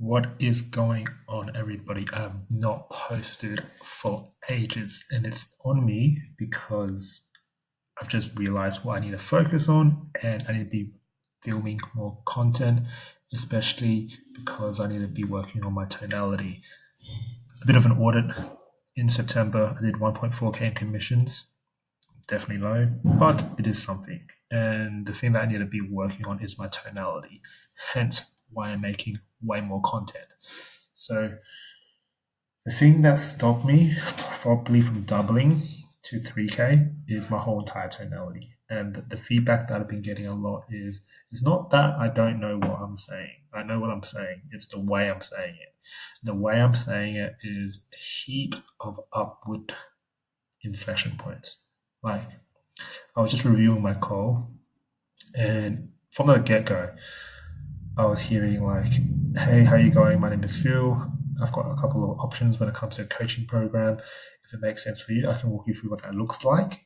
What is going on, everybody? I have not posted for ages, and it's on me because I've just realized what I need to focus on, and I need to be filming more content, especially because I need to be working on my tonality. A bit of an audit in September. I did 1.4k in commissions, definitely low, but it is something. And the thing that I need to be working on is my tonality, hence why I'm making way more content. So the thing that stopped me probably from doubling to 3K is my whole entire tonality. And the feedback that I've been getting a lot is it's not that I don't know what I'm saying. I know what I'm saying. It's the way I'm saying it. The way I'm saying it is a heap of upward inflection points. Like I was just reviewing my call, and from the get go, I was hearing like, "Hey, how you going? My name is Phil. I've got a couple of options when it comes to a coaching program. If it makes sense for you, I can walk you through what that looks like.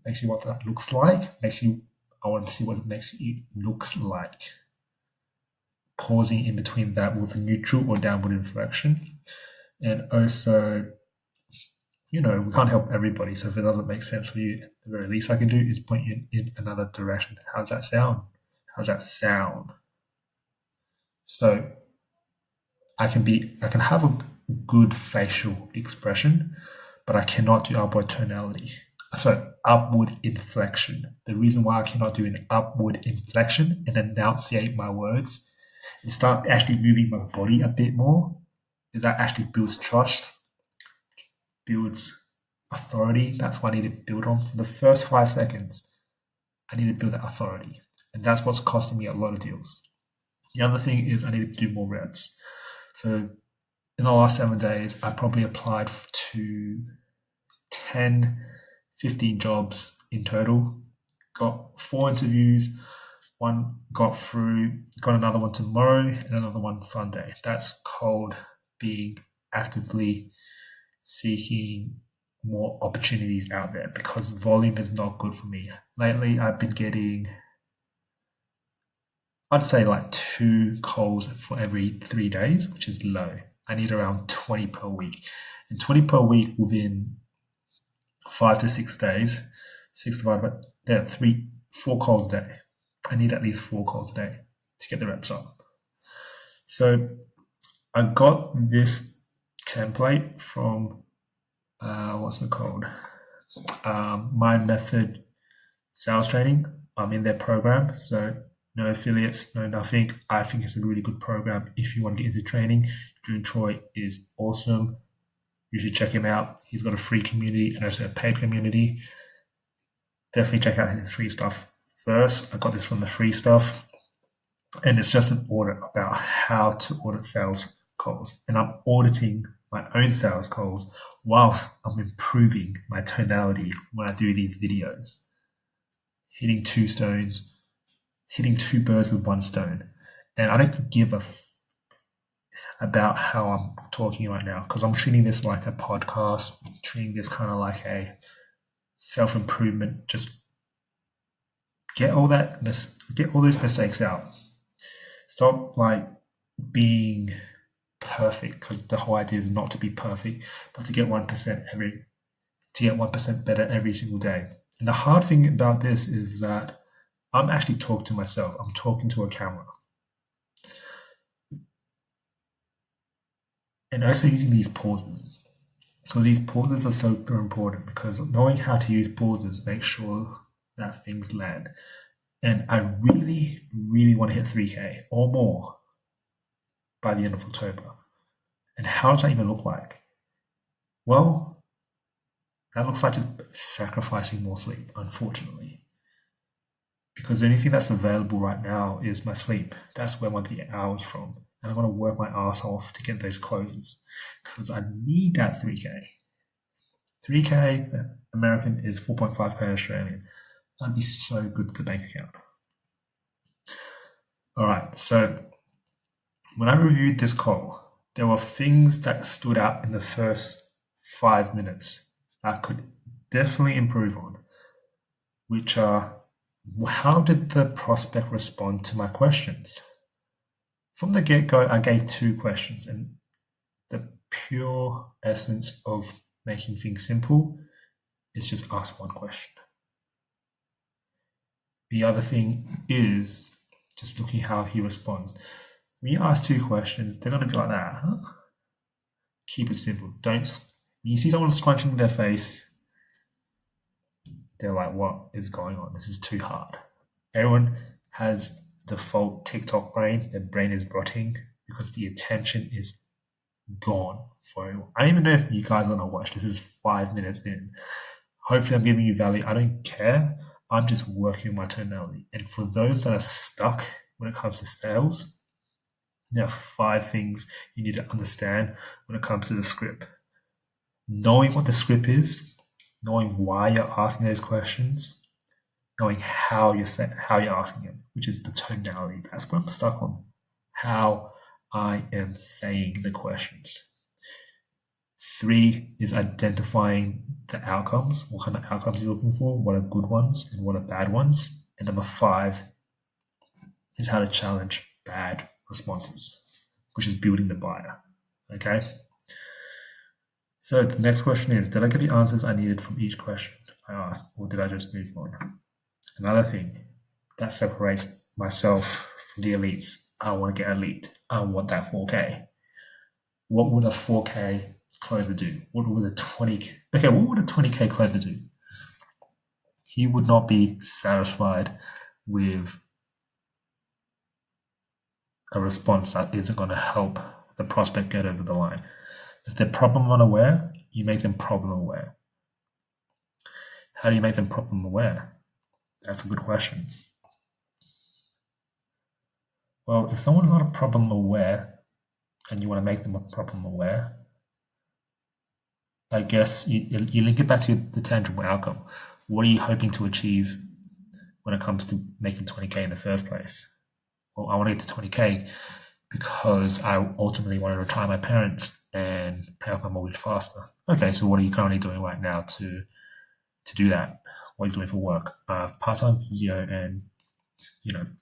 Makes you what that looks like. Makes you. I want to see what it makes you looks like. Pausing in between that with a neutral or downward inflection, and also, we can't help everybody. So if it doesn't make sense for you, the very least I can do is point you in another direction. How's that sound? How's that sound? So I can have a good facial expression, but I cannot do upward tonality. So upward inflection. The reason why I cannot do an upward inflection and enunciate my words and start actually moving my body a bit more is that actually builds trust, builds authority. That's what I need to build on. For the first 5 seconds, I need to build that authority. And that's what's costing me a lot of deals. The other thing is I need to do more reps. So in the last 7 days, I probably applied to 10, 15 jobs in total. Got 4 interviews. One got through, got another one tomorrow, and another one Sunday. That's called being actively seeking more opportunities out there because volume is not good for me. Lately, I've been getting, I'd say like 2 calls for every 3 days, which is low. I need around 20 per week. And 20 per week within 5 to 6 days, 6 to 5, but yeah, 4 calls a day. I need at least 4 calls a day to get the reps up. So I got this template from, what's it called? My Method Sales Training. I'm in their program. So no affiliates, no nothing. I think it's a really good program if you want to get into training. June Troy is awesome. You should check him out. He's got a free community and also a paid community. Definitely check out his free stuff first. I got this from the free stuff, and it's just an audit about how to audit sales calls. And I'm auditing my own sales calls whilst I'm improving my tonality when I do these videos. Hitting two stones, hitting two birds with one stone. And I don't give a about how I'm talking right now because I'm treating this like a podcast, treating this kind of like a self improvement. Just get all that, get all those mistakes out. Stop like being perfect because the whole idea is not to be perfect, but to get 1% better every single day. And the hard thing about this is that I'm actually talking to myself. I'm talking to a camera. And also using these pauses because these pauses are super important because knowing how to use pauses makes sure that things land. And I really, really want to hit 3K or more by the end of October. And how does that even look like? Well, that looks like just sacrificing more sleep, unfortunately. Because the only thing that's available right now is my sleep. That's where I want the hours from. And I'm going to work my ass off to get those closes because I need that 3K. 3K American is 4.5K Australian. That'd be so good to the bank account. All right, so when I reviewed this call, there were things that stood out in the first 5 minutes I could definitely improve on, which are how did the prospect respond to my questions? From the get-go, I gave two questions, and the pure essence of making things simple is just ask one question. The other thing is just looking how he responds. When you ask two questions, they're going to be like that. Huh? Keep it simple. Don't. When you see someone scrunching their face, they're like, "What is going on? This is too hard." Everyone has default TikTok brain. Their brain is rotting because the attention is gone for everyone. I don't even know if you guys are gonna watch. This is 5 minutes in. Hopefully, I'm giving you value. I don't care. I'm just working my tonality. And for those that are stuck when it comes to sales, there are 5 things you need to understand when it comes to the script. Knowing what the script is, knowing why you're asking those questions, knowing how you're asking them, which is the tonality. That's what I'm stuck on. How I am saying the questions. 3 is identifying the outcomes. What kind of outcomes you're looking for? What are good ones and what are bad ones? And number 5 is how to challenge bad responses, which is building the buyer. Okay. So the next question is, did I get the answers I needed from each question I asked, or did I just move on? Another thing that separates myself from the elites. I want to get elite. I want that 4K. What would a 4K closer do? What would a 20K closer do? He would not be satisfied with a response that isn't going to help the prospect get over the line. If they're problem unaware, you make them problem aware. How do you make them problem aware? That's a good question. Well, if someone's not a problem aware and you want to make them a problem aware, I guess you link it back to the tangible outcome. What are you hoping to achieve when it comes to making 20K in the first place? Well, I want to get to 20K because I ultimately want to retire my parents and pay off my mortgage faster. Okay, so what are you currently doing right now to do that? What are you doing for work? Part-time physio and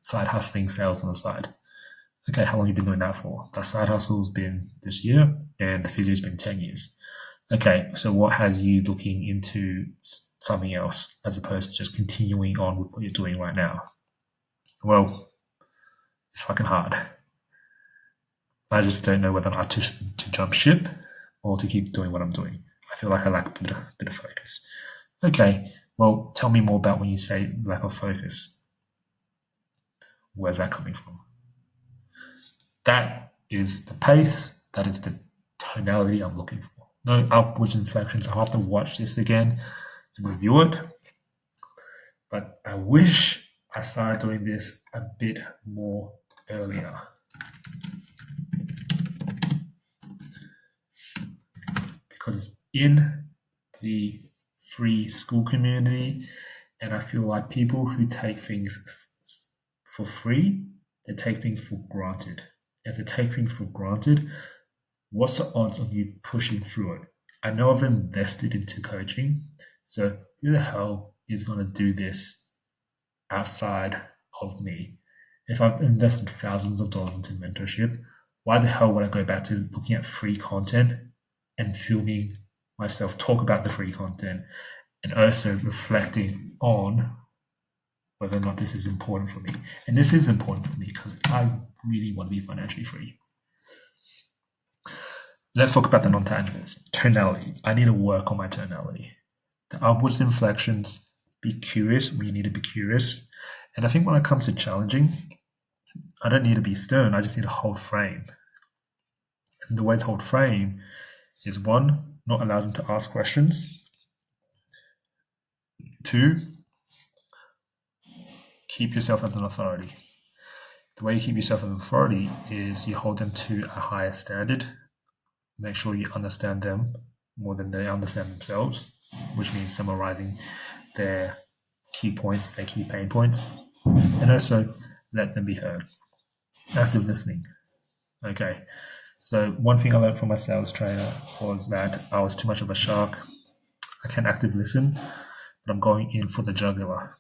side hustling sales on the side. Okay, how long have you been doing that for? That side hustle's been this year, and the physio's been 10 years. Okay, so what has you looking into something else as opposed to just continuing on with what you're doing right now? Well, it's fucking hard. I just don't know whether or not to jump ship or to keep doing what I'm doing. I feel like I lack a bit of focus. Okay, well, tell me more about when you say lack of focus. Where's that coming from? That is the pace, that is the tonality I'm looking for. No upwards inflections. I'll have to watch this again and review it. But I wish I started doing this a bit more earlier. Because it's in the free school community, and I feel like people who take things for free, they take things for granted. If they take things for granted, what's the odds of you pushing through it? I know I've invested into coaching, so who the hell is going to do this outside of me? If I've invested thousands of dollars into mentorship, why the hell would I go back to looking at free content and filming myself talk about the free content and also reflecting on whether or not this is important for me? And this is important for me because I really want to be financially free. Let's talk about the non-tangibles. Tonality. I need to work on my tonality. The upwards inflections, be curious when you need to be curious. And I think when it comes to challenging, I don't need to be stern. I just need to hold frame. And the way to hold frame is 1, not allow them to ask questions. 2, keep yourself as an authority. The way you keep yourself as an authority is you hold them to a higher standard. Make sure you understand them more than they understand themselves, which means summarizing their key points, their key pain points, and also let them be heard. Active listening. Okay. So one thing I learned from my sales trainer was that I was too much of a shark. I can active listen, but I'm going in for the jugular.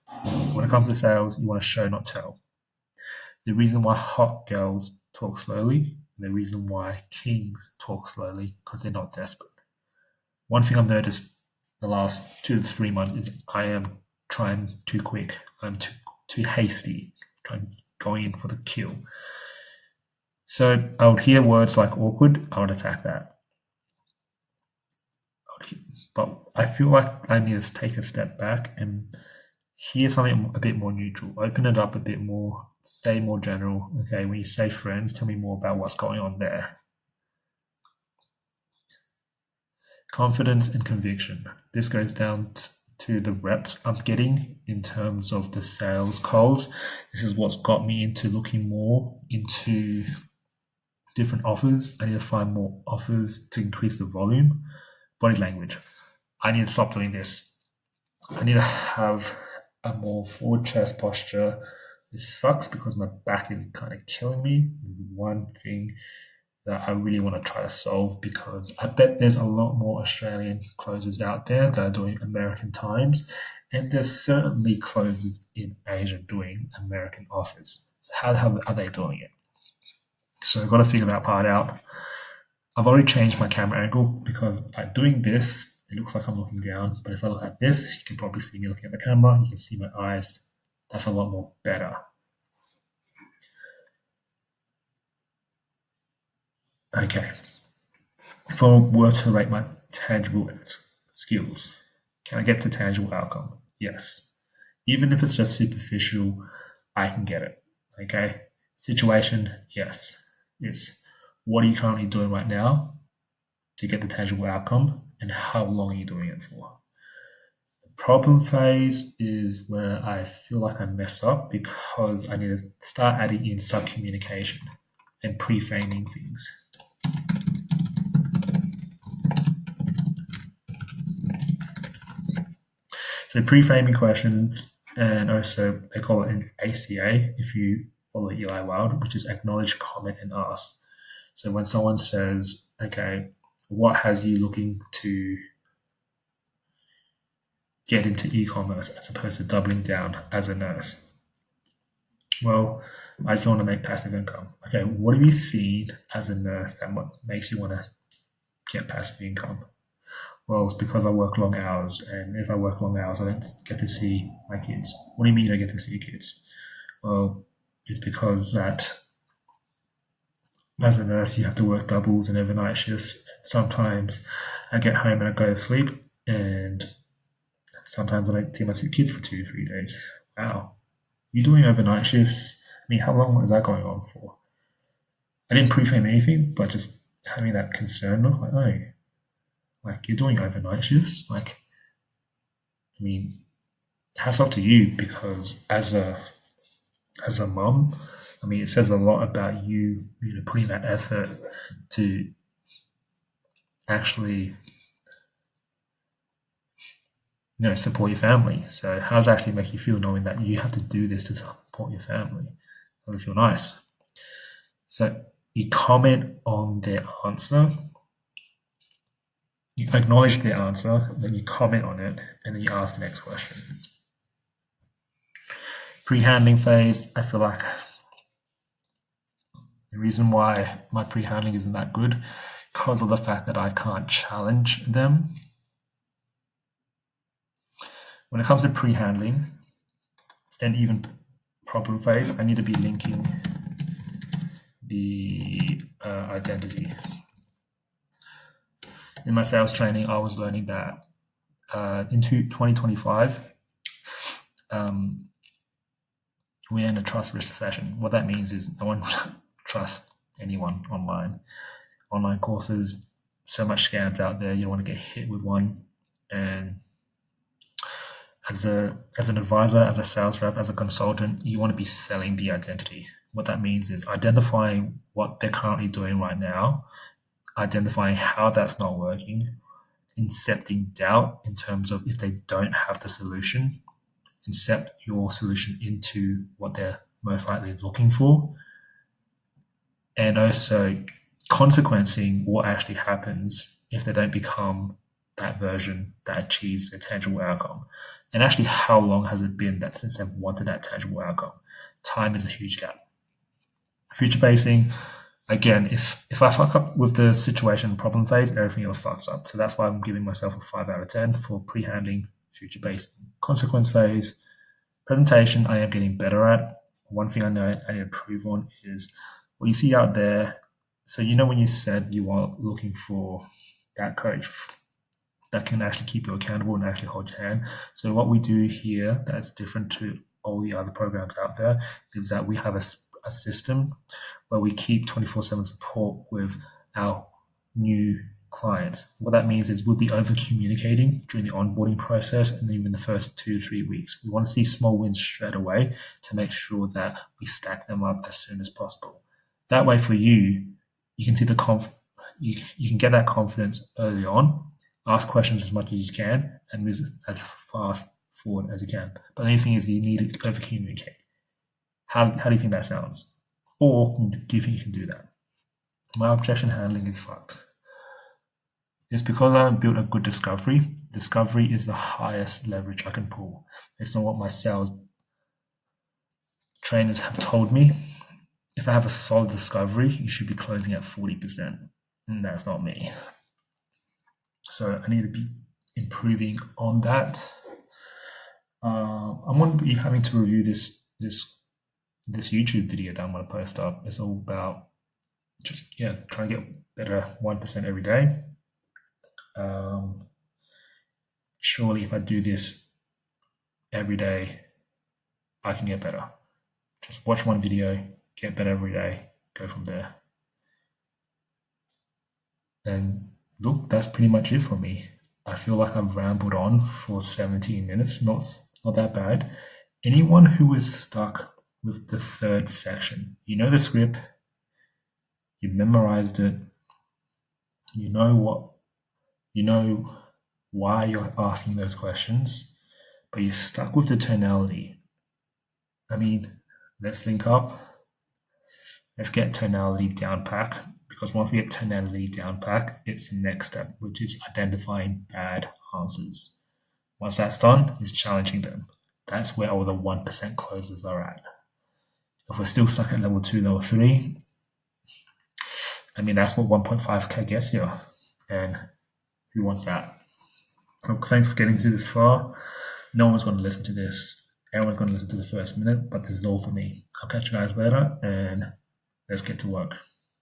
When it comes to sales, you want to show, not tell. The reason why hot girls talk slowly. And the reason why kings talk slowly because they're not desperate. One thing I've noticed the last 2 to 3 months is I am trying too quick. I'm too hasty, trying going in for the kill. So I would hear words like awkward, I would attack that. But I feel like I need to take a step back and hear something a bit more neutral, open it up a bit more, stay more general. Okay, when you say friends, tell me more about what's going on there. Confidence and conviction. This goes down to the reps I'm getting in terms of the sales calls. This is what's got me into looking more into different offers. I need to find more offers to increase the volume. Body language. I need to stop doing this. I need to have a more forward chest posture. This sucks because my back is kind of killing me. One thing that I really want to try to solve because I bet there's a lot more Australian closers out there that are doing American times, and there's certainly closers in Asia doing American offers. So how are they doing it? So I've got to figure that part out. I've already changed my camera angle because by doing this, it looks like I'm looking down. But if I look at this, you can probably see me looking at the camera. You can see my eyes. That's a lot more better. Okay. If I were to rate my tangible skills, can I get to tangible outcome? Yes. Even if it's just superficial, I can get it. Okay. Situation, yes. It's what are you currently doing right now to get the tangible outcome and how long are you doing it for? The problem phase is where I feel like I mess up because I need to start adding in sub communication and pre framing things. So pre-framing questions, and also they call it an ACA if you follow Eli Wild, which is acknowledge, comment, and ask. So when someone says, "Okay, what has you looking to get into e-commerce as opposed to doubling down as a nurse?" Well, I just want to make passive income. Okay, what have you seen as a nurse that makes you want to get passive income? Well, it's because I work long hours, and if I work long hours, I don't get to see my kids. What do you mean I get to see kids? Well, it's because that as a nurse, you have to work doubles and overnight shifts. Sometimes I get home and I go to sleep, and sometimes I don't see my kids for 2 or 3 days. Wow, you're doing overnight shifts? I mean, how long is that going on for? I didn't pre-frame anything, but just having that concern look like, oh, like you're doing overnight shifts? Like, I mean, hats off to you because as a mom, I mean, it says a lot about you putting that effort to actually, support your family. So, how does it actually make you feel knowing that you have to do this to support your family? Does it feel nice? So, you comment on their answer, you acknowledge their answer, then you comment on it, and then you ask the next question. Pre-handling phase, I feel like the reason why my pre-handling isn't that good because of the fact that I can't challenge them. When it comes to pre-handling and even problem phase, I need to be linking the identity. In my sales training, I was learning that into 2025, we're in a trust risk session. What that means is no one trusts anyone online. Online courses, so much scams out there. You don't want to get hit with one. And as an advisor, as a sales rep, as a consultant, you want to be selling the identity. What that means is identifying what they're currently doing right now, identifying how that's not working, incepting doubt in terms of if they don't have the solution, incept your solution into what they're most likely looking for, and also consequencing what actually happens if they don't become that version that achieves a tangible outcome. And actually, how long has it been that since they've wanted that tangible outcome? Time is a huge gap. Future pacing, again, if I fuck up with the situation problem phase, everything else fucks up. So that's why I'm giving myself a 5 out of 10 for pre-handling future pacing. Consequence phase, presentation, I am getting better at. One thing I know I need to improve on is what you see out there. So you know when you said you are looking for that coach that can actually keep you accountable and actually hold your hand. So what we do here that's different to all the other programs out there is that we have a system where we keep 24/7 support with our new clients. What that means is we'll be over communicating during the onboarding process and even the first 2 to 3 weeks. We want to see small wins straight away to make sure that we stack them up as soon as possible. That way, for you, you can see you can get that confidence early on, ask questions as much as you can, and move as fast forward as you can. But the only thing is, you need to over communicate. How do you think that sounds? Or do you think you can do that? My objection handling is fucked. It's because I haven't built a good discovery. Discovery is the highest leverage I can pull. It's not what my sales trainers have told me. If I have a solid discovery, you should be closing at 40%. And that's not me. So I need to be improving on that. I'm going to be having to review this YouTube video that I'm going to post up. It's all about just trying to get better 1% every day. Surely, if I do this every day, I can get better. Just watch one video, get better every day, go from there. And look, that's pretty much it for me. I feel like I've rambled on for 17 minutes, not that bad. Anyone who is stuck with the third section, you know the script, you memorized it, you know why you're asking those questions, but you're stuck with the tonality. I mean, let's link up. Let's get tonality down pack, because once we get tonality down pack, it's the next step, which is identifying bad answers. Once that's done, it's challenging them. That's where all the 1% closers are at. If we're still stuck at level 2, level 3, I mean, that's what 1.5k gets you. And who wants that? So thanks for getting to this far. No one's going to listen to this. Everyone's going to listen to the first minute, but this is all for me. I'll catch you guys later, and let's get to work.